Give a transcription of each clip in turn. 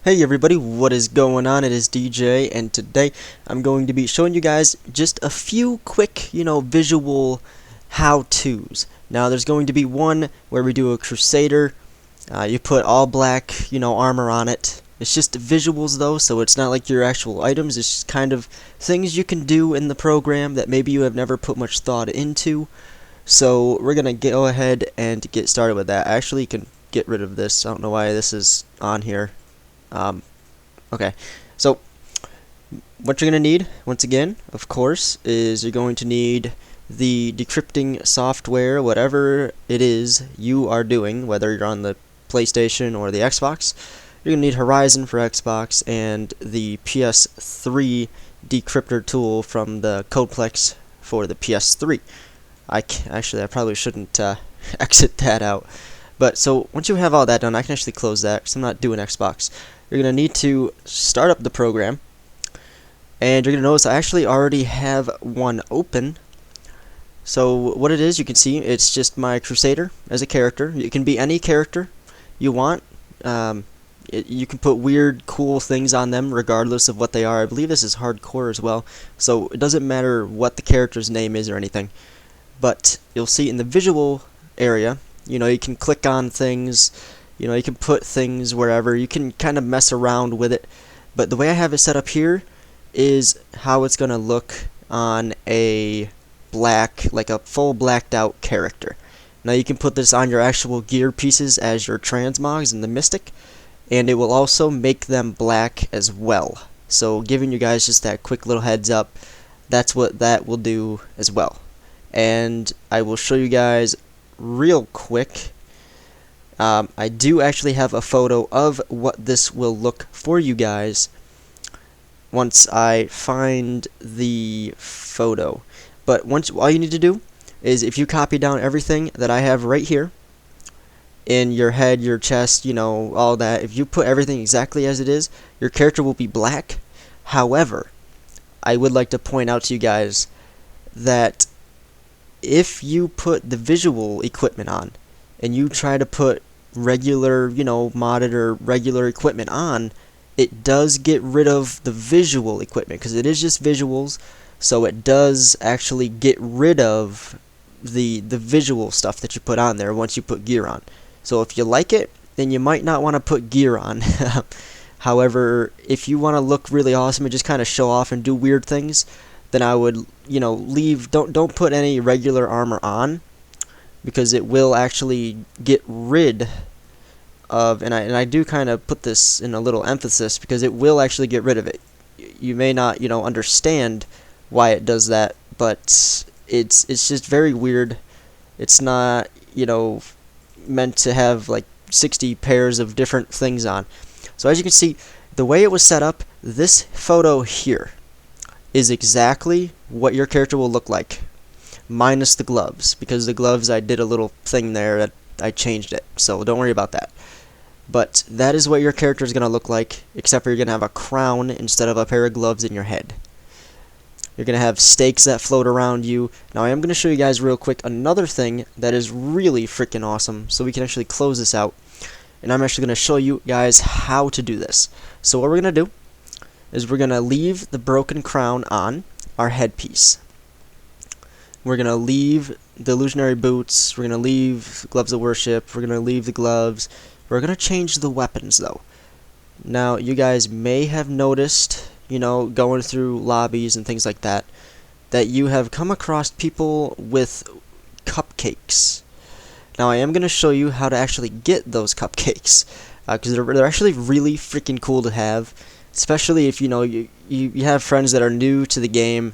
Hey everybody, what is going on? It is DJ, and today I'm going to be showing you guys just a few quick, visual how-tos. Now there's going to be one where we do a Crusader. You put all black, armor on it. It's just visuals though, so it's not like your actual items. It's just kind of things you can do in the program that maybe you have never put much thought into. So we're gonna go ahead and get started with that. Actually, you can get rid of this. I don't know why this is on here. Okay, so what you're going to need, once again, of course, is you're going to need the decrypting software, whatever it is you are doing, whether you're on the PlayStation or the Xbox. You're going to need Horizon for Xbox and the PS3 decryptor tool from the Codeplex for the PS3. I probably shouldn't exit that out. But so once you have all that done, I can actually close that because I'm not doing Xbox. You're going to need to start up the program, and you're going to notice I actually already have one open. So what it is, you can see it's just my Crusader as a character. It can be any character you want. You can put weird, cool things on them regardless of what they are. I believe this is hardcore as well, so it doesn't matter what the character's name is or anything. But you'll see in the visual area, you can click on things. You can put things wherever. You can kind of mess around with it. But the way I have it set up here is how it's going to look on a like a full blacked out character. Now you can put this on your actual gear pieces as your transmogs and the mystic, and it will also make them black as well. So giving you guys just that quick little heads up, that's what that will do as well. And I will show you guys real quick. I do actually have a photo of what this will look for you guys once I find the photo. But all you need to do is, if you copy down everything that I have right here in your head, your chest, all that, if you put everything exactly as it is, your character will be black. However, I would like to point out to you guys that if you put the visual equipment on and you try to put regular, modded or regular equipment on, it does get rid of the visual equipment because it is just visuals. So it does actually get rid of the visual stuff that you put on there once you put gear on. So if you like it, then you might not want to put gear on. However, if you want to look really awesome and just kind of show off and do weird things, then I would, leave. Don't put any regular armor on, because it will actually get rid of, and I do kind of put this in a little emphasis, because it will actually get rid of it. You may not, understand why it does that, but it's just very weird. It's not, meant to have like 60 pairs of different things on. So as you can see, the way it was set up, this photo here is exactly what your character will look like, minus the gloves, because the gloves, I did a little thing there that I changed it, so don't worry about that. But that is what your character is going to look like, except for you're going to have a crown instead of a pair of gloves in your head. You're going to have stakes that float around you. Now I am going to show you guys real quick another thing that is really freaking awesome, so we can actually close this out, and I'm actually going to show you guys how to do this. So what we're going to do is we're going to leave the broken crown on our headpiece. We're going to leave the illusionary boots. We're going to leave gloves of worship. We're going to leave the gloves. We're going to change the weapons, though. Now, you guys may have noticed, going through lobbies and things like that, that you have come across people with cupcakes. Now, I am going to show you how to actually get those cupcakes, because they're actually really freaking cool to have, especially if, you have friends that are new to the game.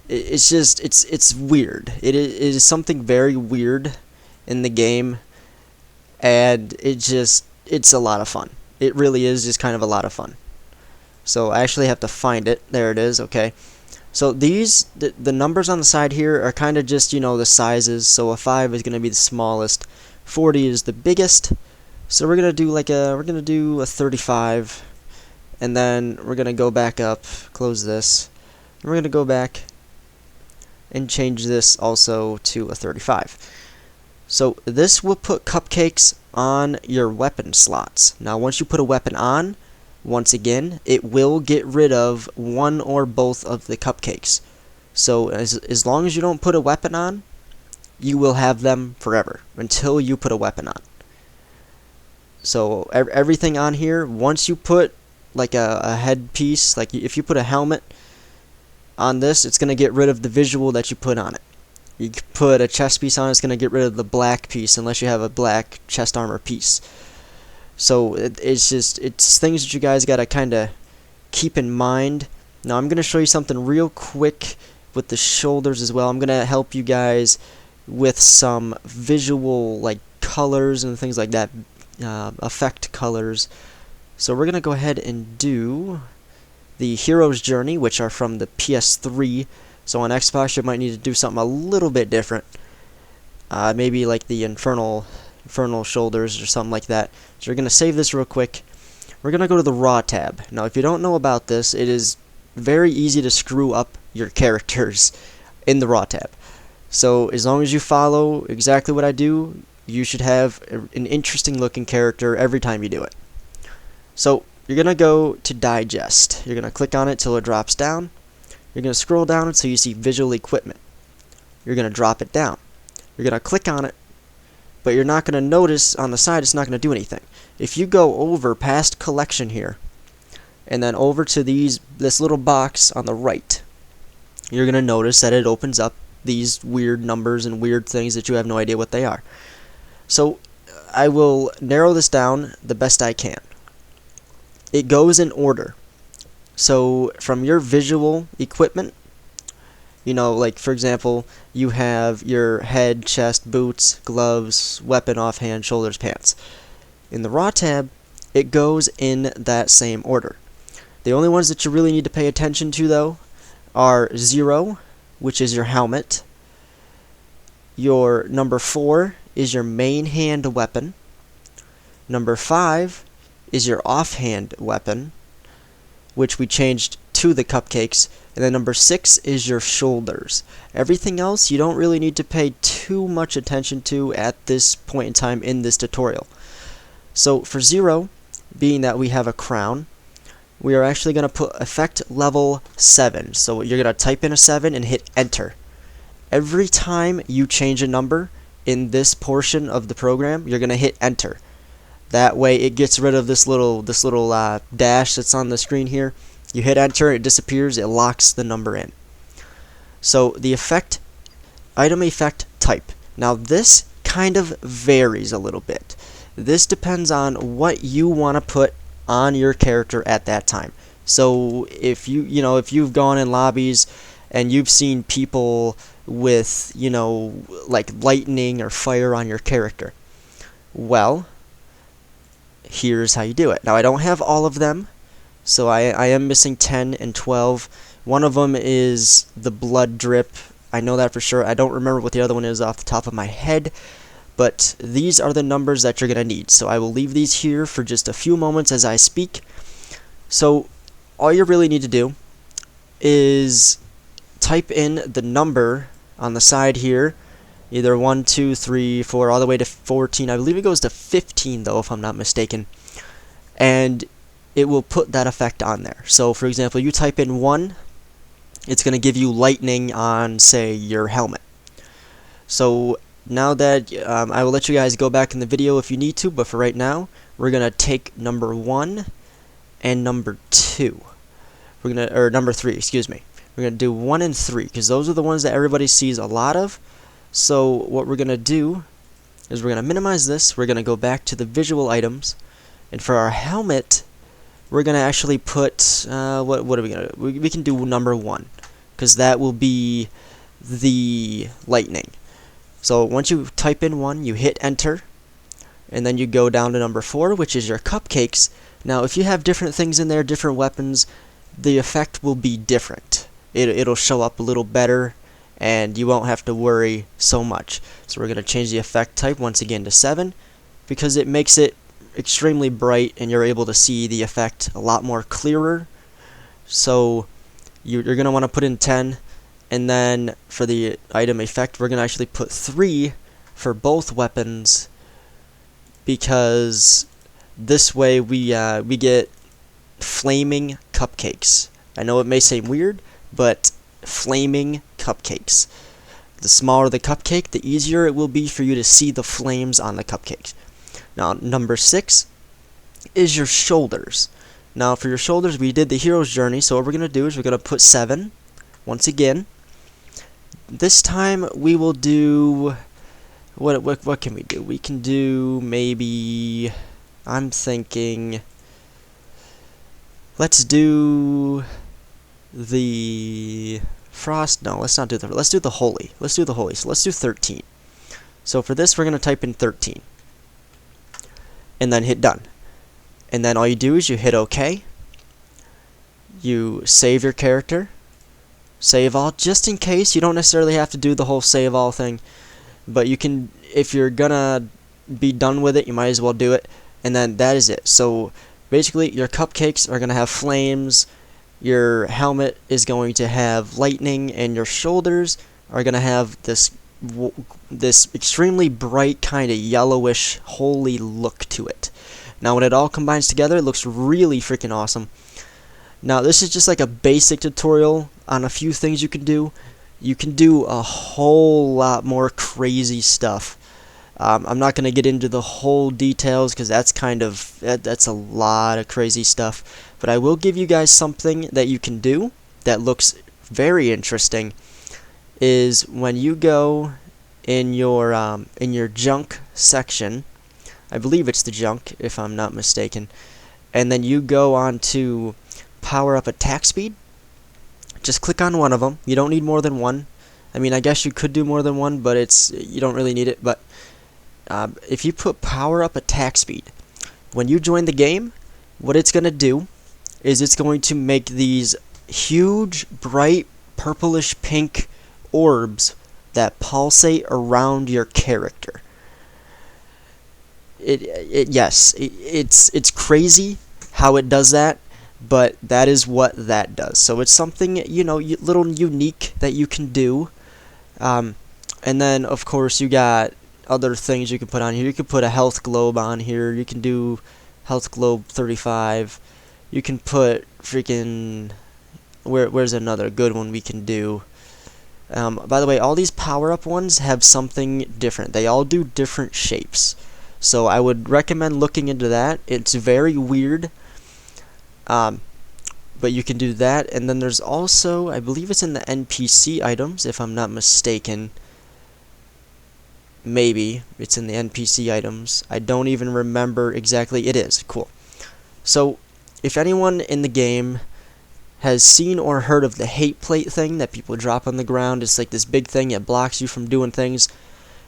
It's just, it's weird. It is something very weird in the game, and it's a lot of fun. It really is just kind of a lot of fun. So I actually have to find it. There it is, okay. So the numbers on the side here are kind of just, the sizes. So a 5 is going to be the smallest, 40 is the biggest. So we're going to do a 35, and then we're going to go back up, close this, and we're going to go back and change this also to a 35. So this will put cupcakes on your weapon slots. Now once you put a weapon on, once again, it will get rid of one or both of the cupcakes. So as long as you don't put a weapon on, you will have them forever until you put a weapon on. So everything on here, once you put like a headpiece, like if you put a helmet on this, it's going to get rid of the visual that you put on it. You put a chest piece on, it's going to get rid of the black piece unless you have a black chest armor piece. So it's things that you guys got to kind of keep in mind. Now I'm going to show you something real quick with the shoulders as well. I'm going to help you guys with some visual like colors and things like that, effect colors. So we're going to go ahead and do the Hero's Journey, which are from the PS3. So on Xbox you might need to do something a little bit different. Maybe like the Infernal shoulders or something like that. So we're going to save this real quick. We're going to go to the Raw tab. Now if you don't know about this, it is very easy to screw up your characters in the Raw tab. So as long as you follow exactly what I do, you should have an interesting looking character every time you do it. So you're going to go to Digest. You're going to click on it till it drops down. You're going to scroll down until you see Visual Equipment. You're going to drop it down. You're going to click on it, but you're not going to notice on the side it's not going to do anything. If you go over past Collection here, and then over to this little box on the right, you're going to notice that it opens up these weird numbers and weird things that you have no idea what they are. So I will narrow this down the best I can. It goes in order. So from your visual equipment, you know, like for example, you have your head, chest, boots, gloves, weapon, offhand, shoulders, pants. In the Raw tab, it goes in that same order. The only ones that you really need to pay attention to though are 0, which is your helmet. Your number 4 is your main hand weapon. Number 5 is your offhand weapon, which we changed to the cupcakes. And then number 6 is your shoulders. Everything else you don't really need to pay too much attention to at this point in time in this tutorial. So for 0, being that we have a crown, we are actually going to put effect level 7. So you're going to type in a 7 and hit enter. Every time you change a number in this portion of the program, you're going to hit enter. That way it gets rid of this little dash that's on the screen here. You hit enter, it disappears, it locks the number in. So the effect, item effect type. Now this kind of varies a little bit. This depends on what you want to put on your character at that time. So if if you've gone in lobbies and you've seen people with, like lightning or fire on your character, well, here's how you do it. Now I don't have all of them, so I am missing 10 and 12. One of them is the blood drip. I know that for sure. I don't remember what the other one is off the top of my head, but these are the numbers that you're going to need. So I will leave these here for just a few moments as I speak. So all you really need to do is type in the number on the side here, either 1, 2, 3, 4, all the way to 14. I believe it goes to 15 though, if I'm not mistaken. And it will put that effect on there. So for example, you type in 1, it's going to give you lightning on, say, your helmet. So now that I will let you guys go back in the video if you need to, but for right now, we're going to take number 1 and number 2. Or number 3, excuse me. We're going to do 1 and 3, because those are the ones that everybody sees a lot of. So what we're going to do is we're going to minimize this. We're going to go back to the visual items, and for our helmet, we're going to actually put, what are we going to do? We can do number 1, because that will be the lightning. So once you type in 1, you hit enter, and then you go down to number 4, which is your cupcakes. Now if you have different things in there, different weapons, the effect will be different. It'll show up a little better, and you won't have to worry so much. So we're going to change the effect type once again to 7, because it makes it extremely bright and you're able to see the effect a lot more clearer. So you're going to want to put in 10, and then for the item effect we're going to actually put 3 for both weapons, because this way we get flaming cupcakes. I know it may seem weird, but flaming cupcakes. The smaller the cupcake, the easier it will be for you to see the flames on the cupcake. Now, number 6 is your shoulders. Now, for your shoulders, we did the hero's journey, so what we're going to do is we're going to put 7, once again. This time, we will do... What can we do? We can do maybe... I'm thinking... Let's do... the... Frost? No, let's not do the... Let's do the Holy. Let's do the Holy. So let's do 13. So for this, we're going to type in 13. And then hit done. And then all you do is you hit OK. You save your character. Save all, just in case. You don't necessarily have to do the whole save all thing. But you can, if you're gonna be done with it, you might as well do it. And then that is it. So basically, your cupcakes are gonna have flames. Your helmet is going to have lightning, and your shoulders are gonna have this extremely bright kind of yellowish holy look to it. Now when it all combines together, it looks really freaking awesome. Now this is just like a basic tutorial on a few things you can do. You can do a whole lot more crazy stuff. I'm not going to get into the whole details because that's that's a lot of crazy stuff. But I will give you guys something that you can do that looks very interesting. Is when you go in your junk section, I believe it's the junk if I'm not mistaken, and then you go on to power up attack speed. Just click on one of them. You don't need more than one. I mean, I guess you could do more than one, but you don't really need it. But if you put power up attack speed, when you join the game, what it's going to do is it's going to make these huge, bright, purplish pink orbs that pulsate around your character. It's crazy how it does that. But that is what that does. So it's something, you know, little unique that you can do. And then, of course, you got other things you can put on here. You can put a health globe on here. You can do health globe 35. You can put freaking... Where's another good one we can do? By the way, all these power-up ones have something different. They all do different shapes. So I would recommend looking into that. It's very weird. But you can do that, and then there's also, I believe it's in the NPC items, if I'm not mistaken. Maybe it's in the NPC items. I don't even remember exactly. It is. Cool. So, if anyone in the game has seen or heard of the hate plate thing that people drop on the ground, it's like this big thing that blocks you from doing things.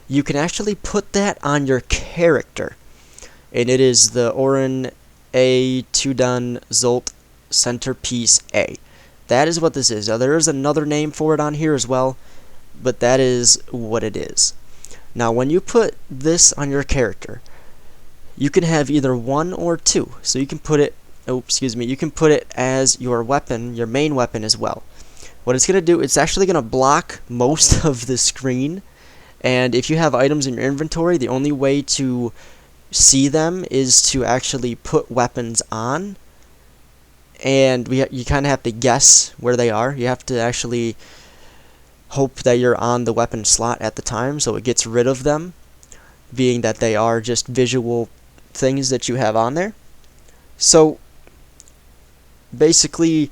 You can actually put that on your character, and it is the Orin A. Tudun Zolt Centerpiece A. That is what this is. Now, there is another name for it on here as well, but that is what it is. Now, when you put this on your character, you can have either 1 or 2. So you can put it, you can put it as your weapon, your main weapon as well. What it's going to do, it's actually going to block most of the screen, and if you have items in your inventory, the only way to see them is to actually put weapons on, and you kind of have to guess where they are. You have to actually hope that you're on the weapon slot at the time, so it gets rid of them, being that they are just visual things that you have on there. So basically,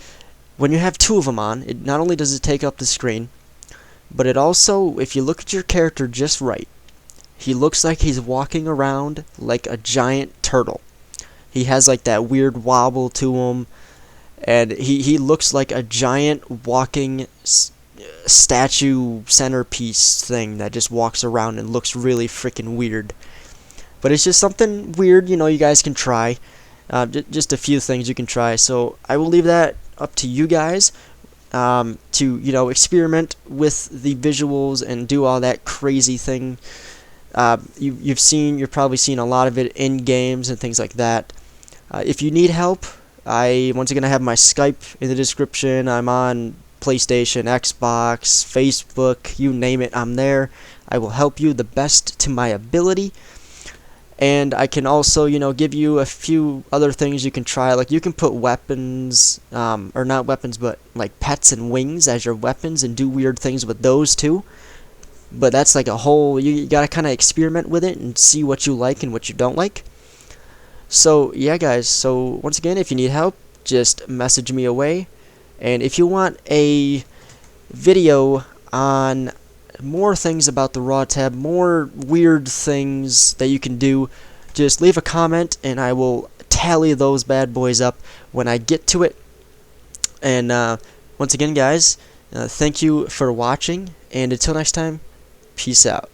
when you have 2 of them on, it not only does it take up the screen, but it also, if you look at your character just right, he looks like he's walking around like a giant turtle. He has like that weird wobble to him, and he looks like a giant walking statue centerpiece thing that just walks around and looks really freaking weird. But it's just something weird, you know, you guys can try. Just a few things you can try. So I will leave that up to you guys to, you know, experiment with the visuals and do all that crazy thing. You've probably seen a lot of it in games and things like that. If you need help, once again, I have my Skype in the description. I'm on PlayStation, Xbox, Facebook, you name it, I'm there. I will help you the best to my ability. And I can also, you know, give you a few other things you can try. Like you can put weapons, or not weapons, but like pets and wings as your weapons and do weird things with those too. But that's like a whole, you gotta kind of experiment with it and see what you like and what you don't like. So yeah guys, so once again, if you need help, just message me away. And if you want a video on more things about the raw tab, more weird things that you can do, just leave a comment and I will tally those bad boys up when I get to it. And once again guys, thank you for watching, and until next time, peace out.